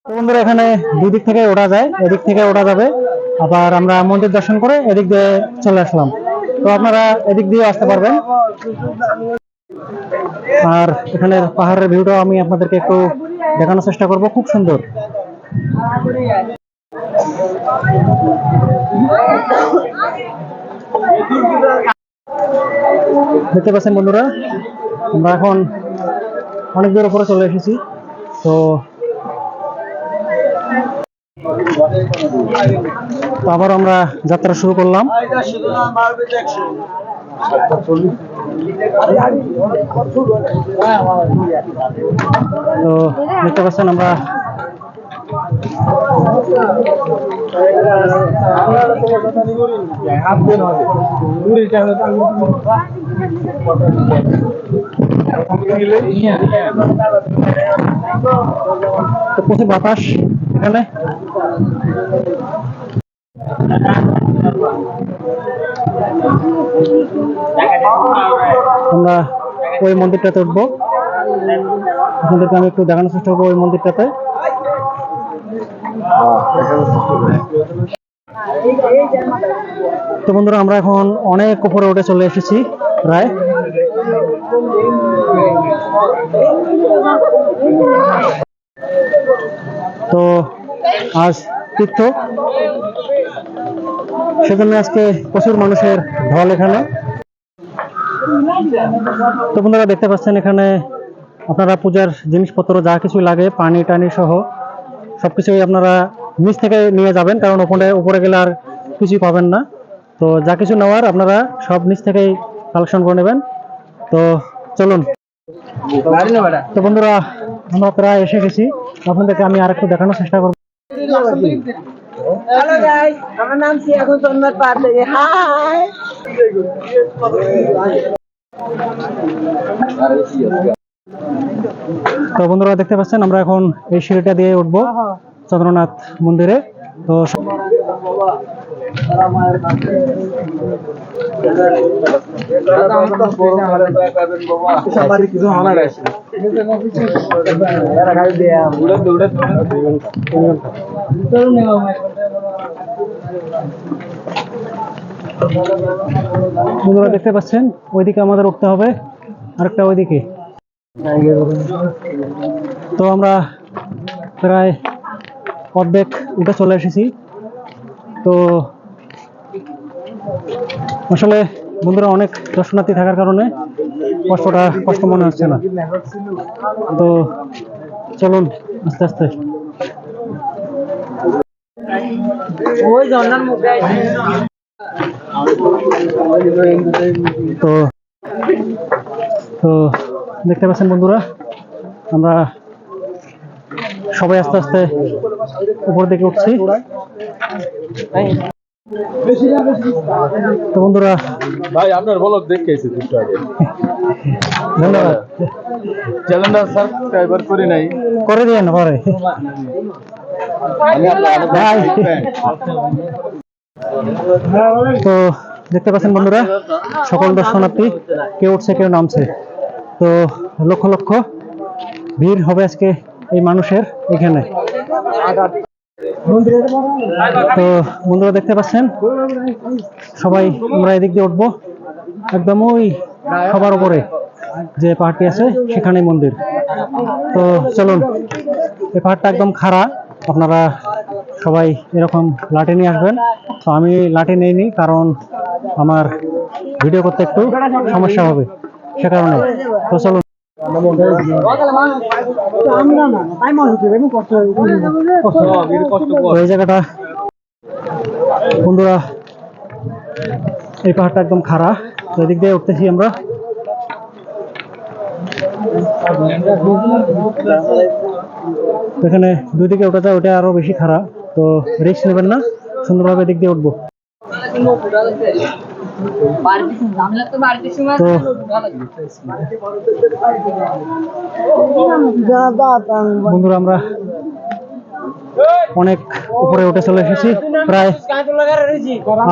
বন্ধুরা এখানে দুই দিক থেকে ওঠা যায়, এদিক থেকে ওঠা যাবে, আবার আমরা মন্দির দর্শন করে এদিক দিয়ে চলে আসলাম। তো আপনারা এদিক দিয়ে আসতে পারবেন। আর এখানের পাহাড়ের ভিউটাও আমি আপনাদেরকে একটু দেখানোর চেষ্টা করব, খুব সুন্দর। দেখতে পাচ্ছেন বন্ধুরা, আমরা এখন অনেক দূর উপরে চলে এসেছি। তো আবার আমরা যাত্রা শুরু করলাম। তো দেখতে পাচ্ছেন আমরা প্রচুর বাতাস এখানে। আমরা ওই মন্দিরটাতে উঠবো, আপনাদেরকে আমি একটু দেখানোর চেষ্টা করবো ওই মন্দিরটাতে। তো বন্ধুরা আমরা এখন অনেক উপরে উঠে চলে এসেছি প্রায়। তো আজ তীর্থ, সেজন্য আজকে প্রচুর মানুষের ঢল এখানে। তো বন্ধুরা দেখতে পাচ্ছেন এখানে আপনারা পূজার জিনিসপত্র যা কিছু লাগে, পানি টানি সহ সবকিছুই আপনারা নিচ থেকে নিয়ে যাবেন, কারণ উপরে গেলে আর কিছুই পাবেন না। তো যা কিছু নেওয়ার আপনারা সব নিচ থেকেই কালেকশন করে নেবেন। তো চলুন। তো বন্ধুরা আমরা প্রায় এসে গেছি, আপনাদেরকে আমি আর একটু দেখানোর চেষ্টা করবো। হ্যালো গাইস, আমার নাম সিয়াকুল চন্দ্র পার্লে। হাই। তো বন্ধুরা দেখতে পাচ্ছেন আমরা এখন এই সিঁড়িটা দিয়ে উঠবো চন্দ্রনাথ মন্দিরে। তো বন্ধুরা দেখতে পাচ্ছেন ওইদিকে আমাদের উঠতে হবে, আরেকটা ওইদিকে। তো আমরা প্রায় অর্ধেক উঠে চলে এসেছি। তো আসলে বন্ধুরা অনেক দর্শনার্থী থাকার কারণে কষ্ট মনে হচ্ছে না। তো চলুন আস্তে আস্তে। তো তো দেখতে পাচ্ছেন বন্ধুরা আমরা সবাই আস্তে আস্তে উপর দিকে উঠছি। তো বন্ধুরা ভাই আপনার ব্লগ দেখেছি একটু আগে, ধন্যবাদ। চ্যানেলটা সাবস্ক্রাইবার করি নাই, করে দিয়েন পরে। তো দেখতে পাচ্ছেন বন্ধুরা সকল দর্শনার্থী কেউ উঠছে কেউ নামছে। তো লক্ষ লক্ষ ভিড় হবে আজকে এই মানুষের এখানে। তো বন্ধুরা দেখতে পাচ্ছেন সবাই আমরা এদিক দিয়ে উঠবো, একদম ওই সবার উপরে যে পাহাড়টি আছে সেখানেই মন্দির। তো চলুন, এই পাহাড়টা একদম খাড়া, আপনারা সবাই এরকম লাঠি নিয়ে আসবেন। তো আমি লাঠি নেইনি, কারণ আমার ভিডিও করতে একটু সমস্যা হবে সে কারণে। তো চলুন। এই জায়গাটা বন্ধুরা, এই পাহাড়টা একদম খাড়া, তো এদিক দিয়ে উঠতেছি আমরা। এখানে দুই দিকে ওঠা যায়, ওটা আরো বেশি খাড়া, তো রিস্ক নেবেন না, সুন্দরভাবে এদিক দিয়ে উঠবো। বন্ধুরা আমরা অনেক উপরে উঠে চলে এসেছি, প্রায়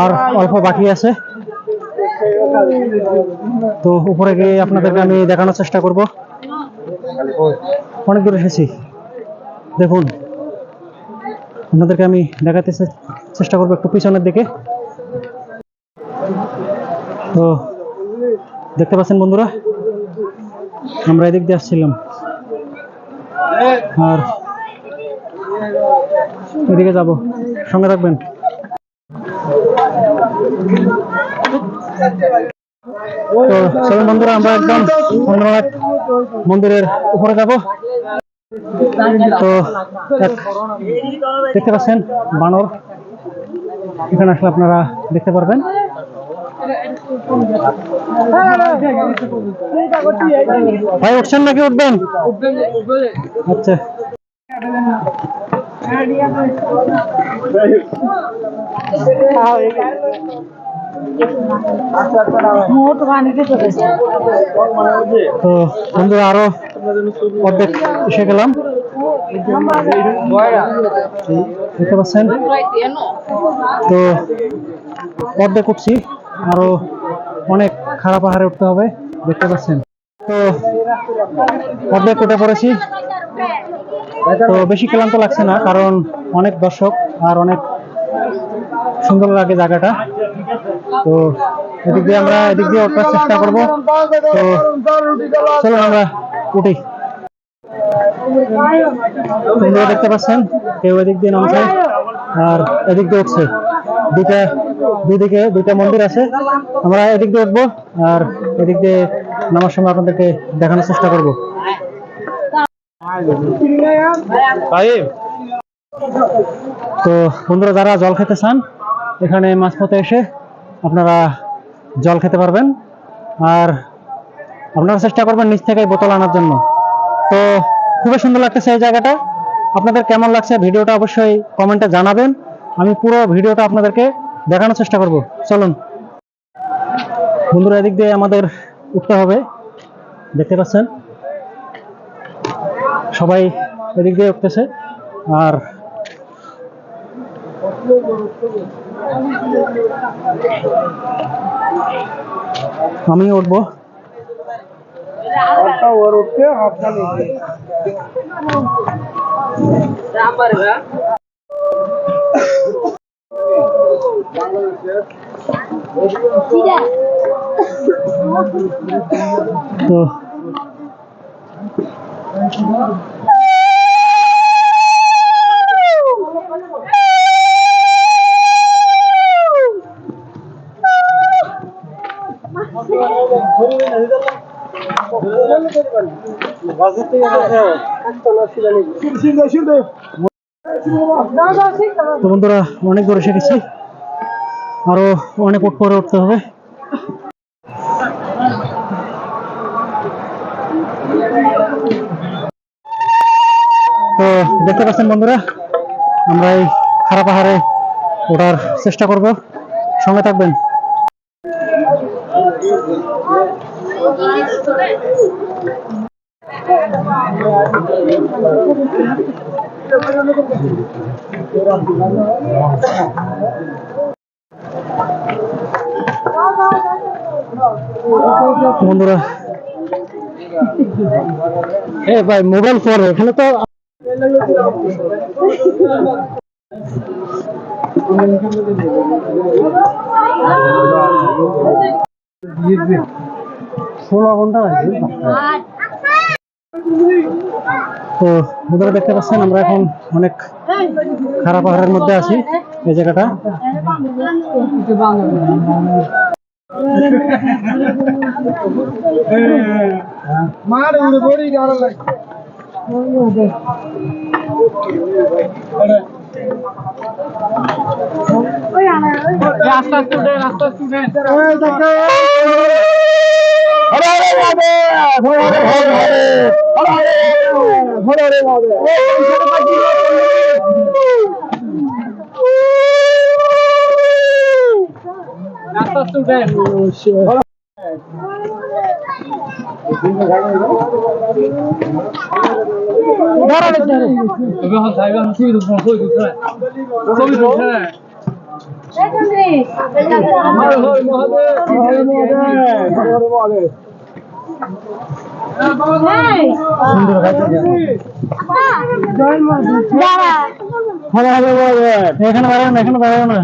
আর অল্প বাকি আছে। তো উপরে গিয়ে আপনাদেরকে আমি দেখানোর চেষ্টা করব। অনেক দূর এসেছি, দেখুন আপনাদেরকে আমি দেখাতে চেষ্টা করবো একটু পিছনের দিকে। তো দেখতে পাচ্ছেন বন্ধুরা, আমরা এদিক দিয়ে আসছিলাম আর এদিকে যাব, সঙ্গে থাকবেন। তো চলুন বন্ধুরা, আমরা একদম চন্দ্রনাথ মন্দিরের উপরে যাব। তো দেখতে পাচ্ছেন বানর, এখানে আসলে আপনারা দেখতে পারবেন। ভাই উঠছেন নাকি উঠবেন? আচ্ছা, তো বন্ধুরা আরো অর্ধেক এসে গেলাম, দেখতে পাচ্ছেন। তো অর্ধেক উঠছি, আরো অনেক খারাপ পাহাড়ে উঠতে হবে, দেখতে পাচ্ছেন। তো অর্ধেক উঠে পড়েছি। তো বেশি ক্লান্ত লাগছে না, কারণ অনেক দর্শক আর অনেক সুন্দর লাগে জায়গাটা। তো এদিক দিয়ে আমরা এদিক দিয়ে ওঠার চেষ্টা করবো। তো চলুন আমরা উঠি। বন্ধুরা দেখতে পাচ্ছেন, কেউ এদিক দিয়ে নামছে আর এদিক দিয়ে উঠছে। দুদিকে দুইটা মন্দির আছে, আমরা এদিক দিয়ে উঠবো আর এদিক দিয়ে নামার সময় আপনাদেরকে দেখানোর চেষ্টা করবো। তো বন্ধুরা, যারা জল খেতে চান, এখানে মাঝপথে এসে আপনারা জল খেতে পারবেন, আর আপনারা চেষ্টা করবেন নিচ থেকে বোতল আনার জন্য। তো খুবই সুন্দর লাগতেছে এই জায়গাটা। আপনাদের কেমন লাগছে ভিডিওটা অবশ্যই কমেন্টে জানাবেন, আমি পুরো ভিডিওটা আপনাদেরকে দেখানোর চেষ্টা করব। চলুন বন্ধুরা, এদিক দিয়ে আমাদের উঠতে হবে, দেখতে পাচ্ছেন সবাই এদিক দিয়ে উঠতেছে আর আমি উঠবো। তো বন্ধুরা, অনেক দূরে এসে গেছি, আরো অনেক উপরে উঠতে হবে। তো দেখতে পাচ্ছেন বন্ধুরা, আমরা এই খাড়া পাহাড়ে ওঠার চেষ্টা করব, সঙ্গে থাকবেন। বন্ধুরা, ভাই মোবাইল ফোন এখানে তো ষোলো ঘন্টা। তো বন্ধুরা দেখতে পাচ্ছেন, আমরা এখন অনেক খারাপ পাহাড়ের মধ্যে আছি। এই জায়গাটা সুন্দর এখানে দাঁড়াও না, এখানে দাঁড়াও না।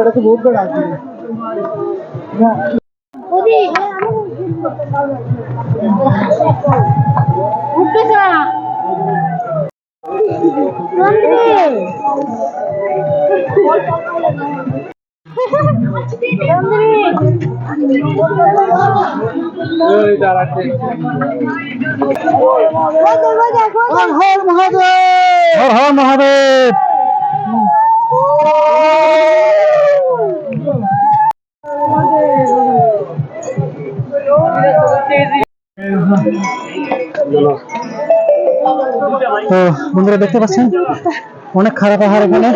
এটা তো বহুত বড় আছে। হর হর মহাদেব। তো বন্ধুরা দেখতে পাচ্ছেন অনেক খারাপ আহার এখানে।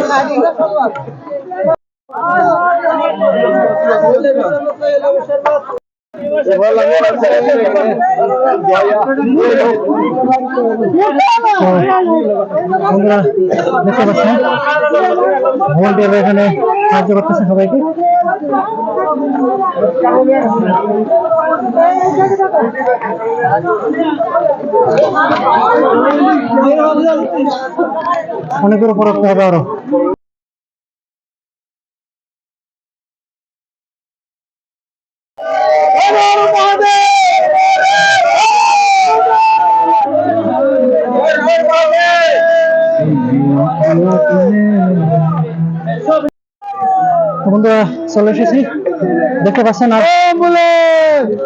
বন্ধুরা দেখতে পাচ্ছেন ভলান্টিয়াররা এখানে সাহায্য করতেছে সবাইকে। অনেক দূর উপর উঠতে হবে আরো। বন্ধুরা চলে এসেছি, দেখতে পাচ্ছেন আর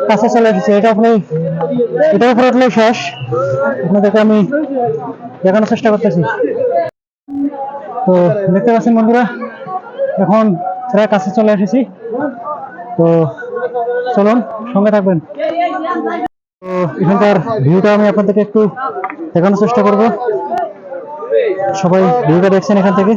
কাছে চলে এসেছি। এটার উপরে উঠলে শেষ, আপনাদেরকে আমি দেখানোর চেষ্টা করতেছি। তো দেখতে পাচ্ছেন বন্ধুরা এখন প্রায় কাছে চলে এসেছি। তো চলুন সঙ্গে থাকবেন। তো এখানকার ভিউটা আমি আপনাদেরকে একটু দেখানোর চেষ্টা করব। সবাই ভিউটা দেখছেন এখান থেকে।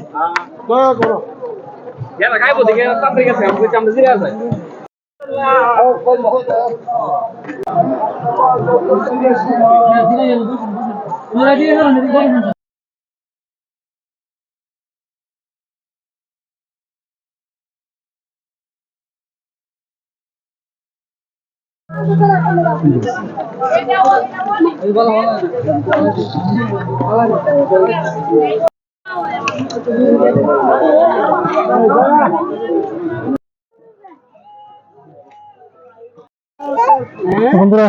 বন্ধুরা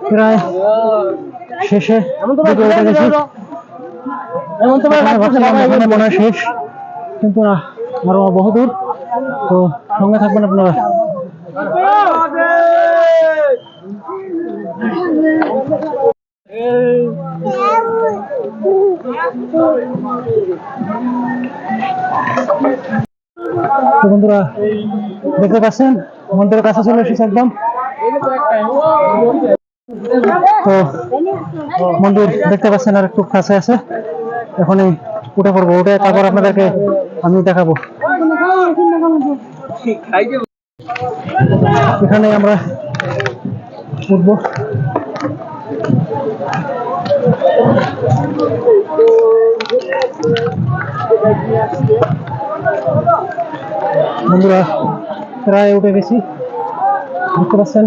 প্রায় শেষে মনে হয় শেষ, কিন্তু না আরো বহুদূর। তো সঙ্গে থাকবেন আপনারা। তো বন্ধুরা দেখতে পাচ্ছেন মন্দিরের কাছে চলে এসেছে একদম। তো মন্দির দেখতে পাচ্ছেন আর একটু কাছে আছে, এখনই উঠে পড়বো। উঠে তারপর আপনাদেরকে আমি দেখাবো। এখানে আমরা উঠবো। বন্ধুরা প্রায় উঠে গেছি, দেখতে পাচ্ছেন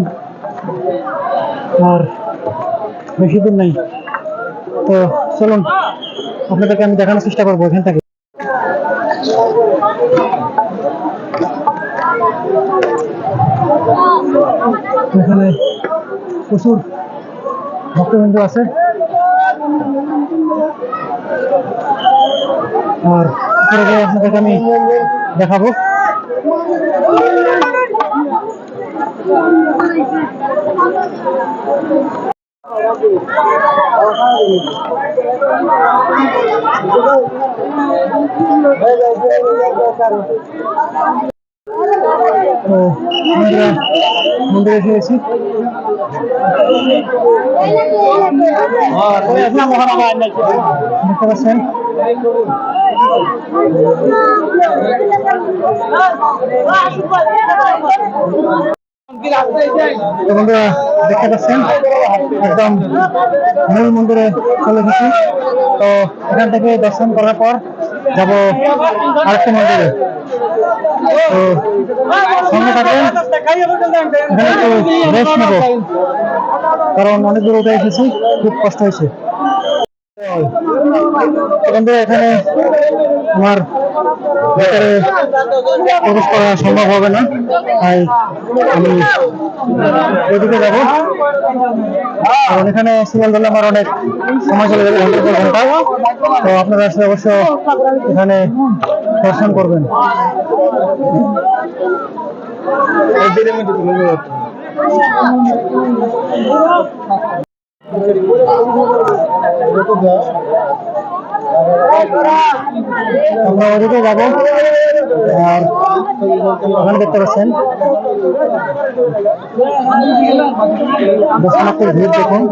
আর বেশি দূর নেই। তো চলুন আপনাদেরকে আমি দেখানোর চেষ্টা করবো এখান থেকে। এখানে প্রচুর ভক্তবৃন্দ আছে আর উপরে গিয়ে আপনাদেরকে আমি দেখাবো। তো আমরা মন্দিরে এসে গেছি। দেখতে পাচ্ছেন তো বন্ধুরা দেখতে পাচ্ছেন একদম মূল মন্দিরে চলে গেছি। তো এখান থেকে দর্শন করার পর যাব আরেকটা মন্দিরে। তো সঙ্গে থাকবেন, এখানে একটু রেস্ট নেবো কারণ অনেক দূর উঠে এসেছি, খুব কষ্ট হয়েছে। বন্ধুরা এখানে আমার ভেতরে প্রবেশ করা সম্ভব হবে না, তাই আমি ওইদিকে যাবো। কারণ এখানে সিরিয়াল ধরলে আমার অনেক সময় চলে যাবে, ঘন্টার পর ঘন্টা। তো আপনারা আসলে অবশ্য এখানে দর্শন করবেন। আমরা ওদিকে যাবো। আর ওখানে দেখতে পাচ্ছেন দর্শনার্থীর ভিড় দেখুন।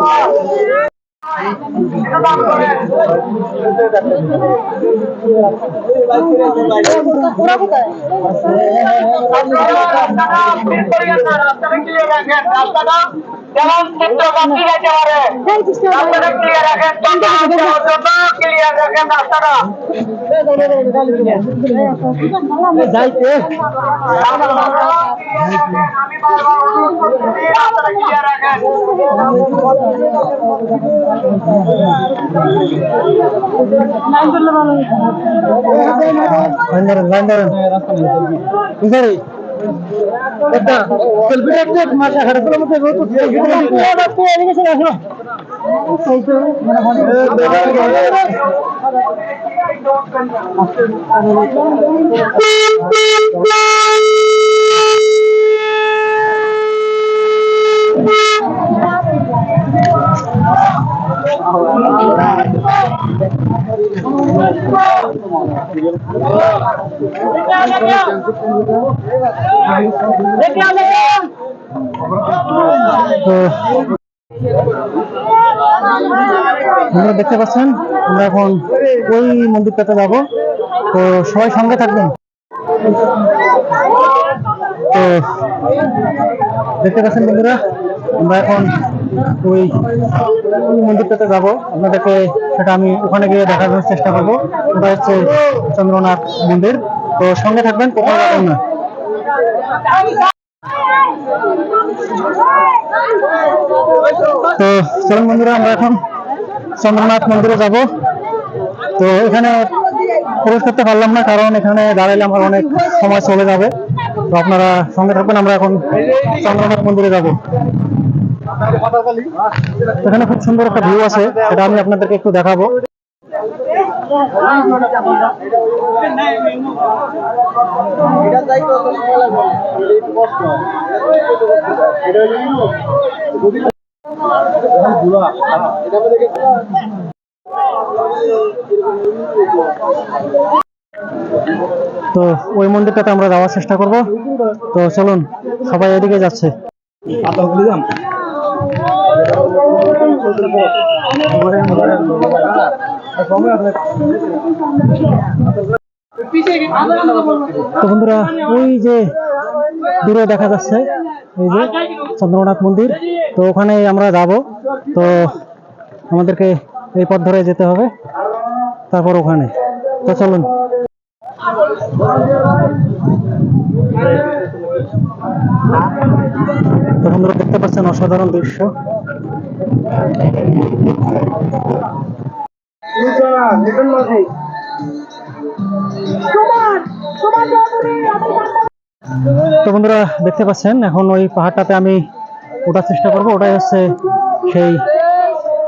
যেমন চিত্রকান্তি যেতে পারে রাস্তাটা ক্লিয়ার রাখেন, ক্লিয়ার রাখেন রাস্তাটা। ক্লিয়ার রাখেন। লাইন ধরেন তো আপনারা দেখতে পাচ্ছেন আমরা এখন ওই মন্দিরটাতে যাব। তো সবাই সঙ্গে থাকবেন। তো দেখতে পাচ্ছেন বন্ধুরা, আমরা এখন ওই মন্দিরটাতে যাব। আপনাদেরকে সেটা আমি ওখানে গিয়ে দেখানোর চেষ্টা করবো। ওটা হচ্ছে চন্দ্রনাথ মন্দির। তো সঙ্গে থাকবেন, কোথাও যাবেন না। তো চলুন বন্ধুরা, আমরা এখন চন্দ্রনাথ মন্দিরে যাব। তো এখানে প্রবেশ করতে পারলাম না, কারণ এখানে দাঁড়াইলে আমার অনেক সময় চলে যাবে। তো আপনারা সঙ্গে থাকবেন, আমরা এখন চন্দ্রনাথ মন্দিরে যাব। এখানে খুব সুন্দর একটা ভিউ আছে, সেটা আমি আপনাদেরকে একটু দেখাবো। তো ওই মন্দিরটাতে আমরা যাওয়ার চেষ্টা করব। তো চলুন, সবাই এদিকে যাচ্ছে। তো বন্ধুরা, ওই যে দূরে দেখা যাচ্ছে এই যে চন্দ্রনাথ মন্দির। তো ওখানে আমরা যাব। তো আমাদেরকে এই পথ ধরে যেতে হবে, তারপর ওখানে। তো চলুন। তো বন্ধুরা দেখতে পাচ্ছেন অসাধারণ দৃশ্য। তো বন্ধুরা দেখতে পাচ্ছেন এখন ওই পাহাড়টাতে আমি ওঠার চেষ্টা করব। ওটাই হচ্ছে সেই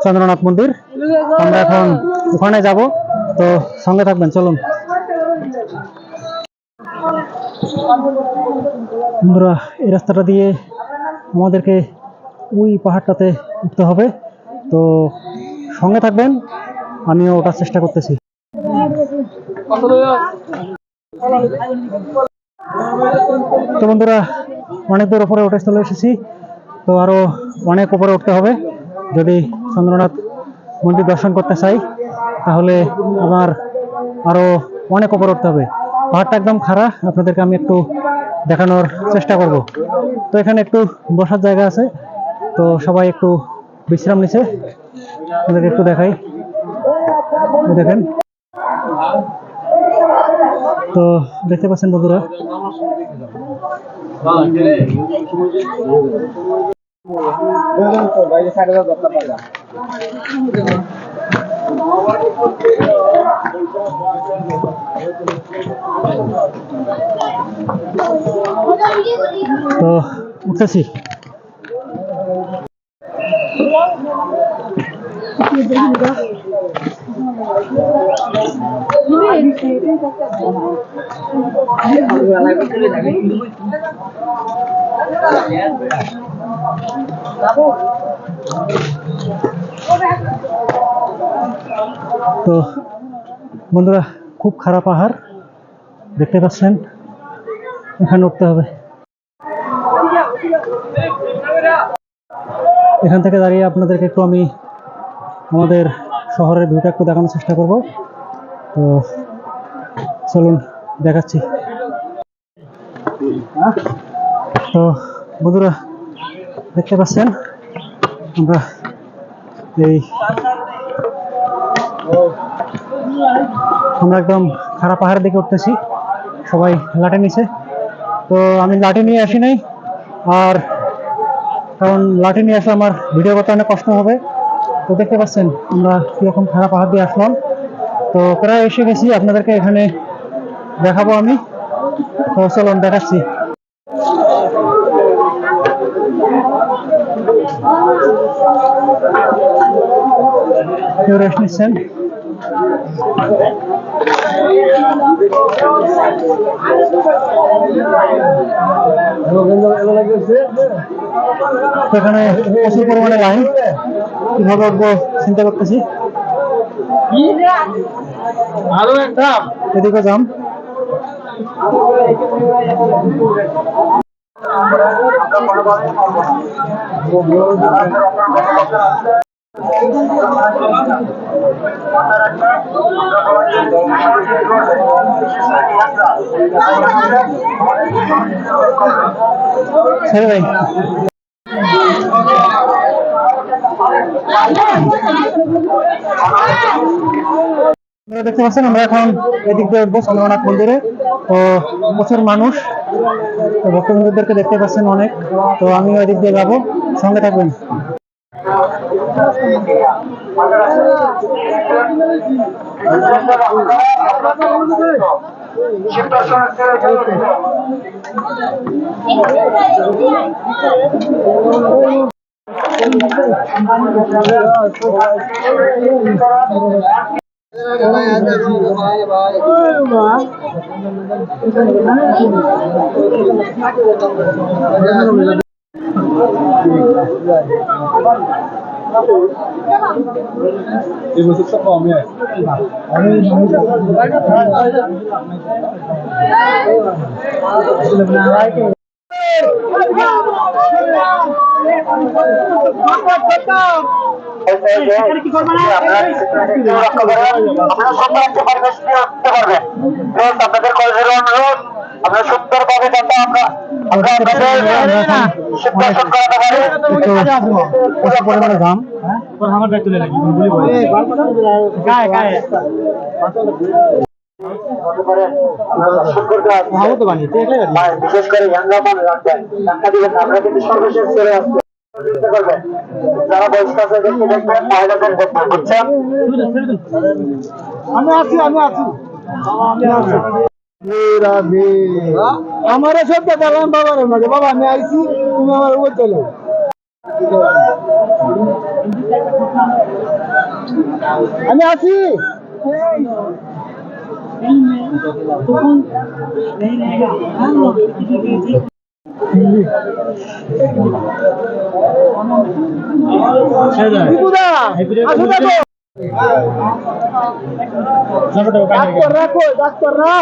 চন্দ্রনাথ মন্দির। আমরা এখন ওখানে যাব। তো সঙ্গে থাকবেন, চলুন। বন্ধুরা এই রাস্তাটা দিয়ে আমাদেরকে ওই পাহাড়টাতে উঠতে হবে। তো সঙ্গে থাকবেন, আমিও ওঠার চেষ্টা করতেছি। তো বন্ধুরা, অনেক দূর উপরে উঠে চলে এসেছি। তো আরো অনেক উপরে উঠতে হবে যদি চন্দ্রনাথ মন্দির দর্শন করতে চাই, তাহলে আমার আরো অনেক উপরে উঠতে হবে। পাহাড়টা একদম খাড়া, আপনাদেরকে আমি একটু দেখানোর চেষ্টা করব। তো এখানে একটু বসার জায়গা আছে, তো সবাই একটু বিশ্রাম নিচ্ছে, আপনাদেরকে একটু দেখাই। এই দেখেন, তো দেখতে পাচ্ছেন বন্ধুরা, তো উঠতেছি। তো বন্ধুরা, খুব খারাপ পাহাড় দেখতে পাচ্ছেন, এখানে উঠতে হবে। এখান থেকে দাঁড়িয়ে আপনাদেরকে একটু আমি আমাদের শহরের ভিউটা একটু দেখানোর চেষ্টা করব। তো চলুন দেখাচ্ছি। তো বন্ধুরা, দেখতে পাচ্ছেন আমরা একদম খারাপ পাহাড়ের দিকে উঠতেছি, সবাই লাঠি নিছে। তো আমি লাঠি নিয়ে আসি নাই, আর কারণ লাঠি নিয়ে আসলে আমার ভিডিও করতে অনেক কষ্ট হবে। তো দেখতে পাচ্ছেন আমরা কিরকম খারাপ পাহাড় দিয়ে আসলাম। তো প্রায় এসে গেছি, আপনাদেরকে এখানে দেখাবো আমি। তো চলুন দেখাচ্ছি। কেউ রেস্ট নিচ্ছেন। এখানে প্রচুর পরিমাণে লাইন, কিভাবে উঠবো চিন্তা করতেছি। আরো একটা এদিকে যাম। ছেড়ে ভাই, দেখতে পাচ্ছেন আমরা এখন এদিক দিয়ে উঠবো চন্দ্রনাথ মন্দিরে। তো প্রচুর মানুষ, তো ভক্তবৃন্দদেরকে দেখতে পাচ্ছেন অনেক। তো আমিও এদিক দিয়ে যাবো, সঙ্গে থাকবেন। এই বছরটা কমে আপনাদের কলেজের অনুরোধ, আপনারা সুন্দরভাবে যাতে আমরা প্রচুর পরিমাণে দাম। বিশেষ করে আমরা কিন্তু সর্বশেষ চলে আসছি। যারা বয়স্ক আছে দেখতে দেখবেন, মহিলাদের দেখবেন, বুঝছেন? আমার সব বললাম বাবার মাঝে, বাবা আমি আইছি, তুমি আমার উপর চলো। আমি আছি। ডাক্তাররা কই ডাক্তাররা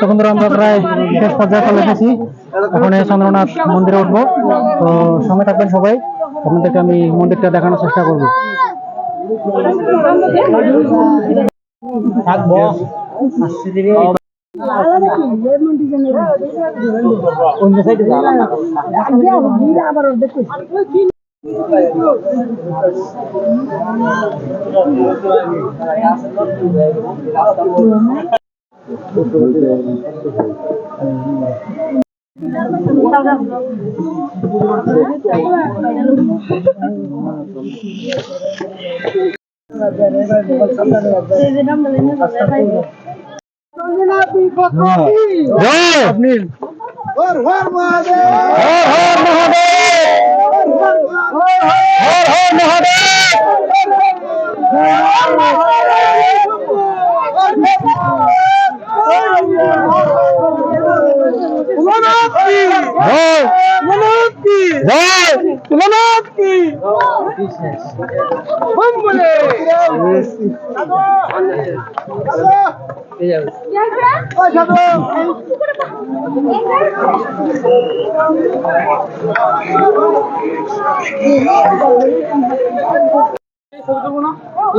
তো বন্ধুরা আমরা প্রায় শেষ পর্যায়ে চলে এসেছি। এখন এই চন্দ্রনাথ মন্দিরে উঠবো। তো সঙ্গে থাকবেন সবাই, আপনাদেরকে আমি মন্দিরটা দেখানোর চেষ্টা করবো। থাকবো আপনি হর হর মহাদেব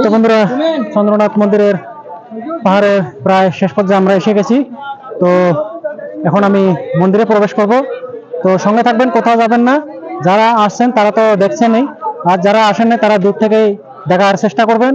তো বন্ধুরা চন্দ্রনাথ মন্দিরের পাহাড়ের প্রায় শেষ পর্যায়ে আমরা এসে গেছি। তো এখন আমি মন্দিরে প্রবেশ করব। তো সঙ্গে থাকবেন, কোথাও যাবেন না। যারা আসছেন তারা তো দেখছেনই, আর যারা আসেননি তারা দূর থেকেই দেখার চেষ্টা করবেন।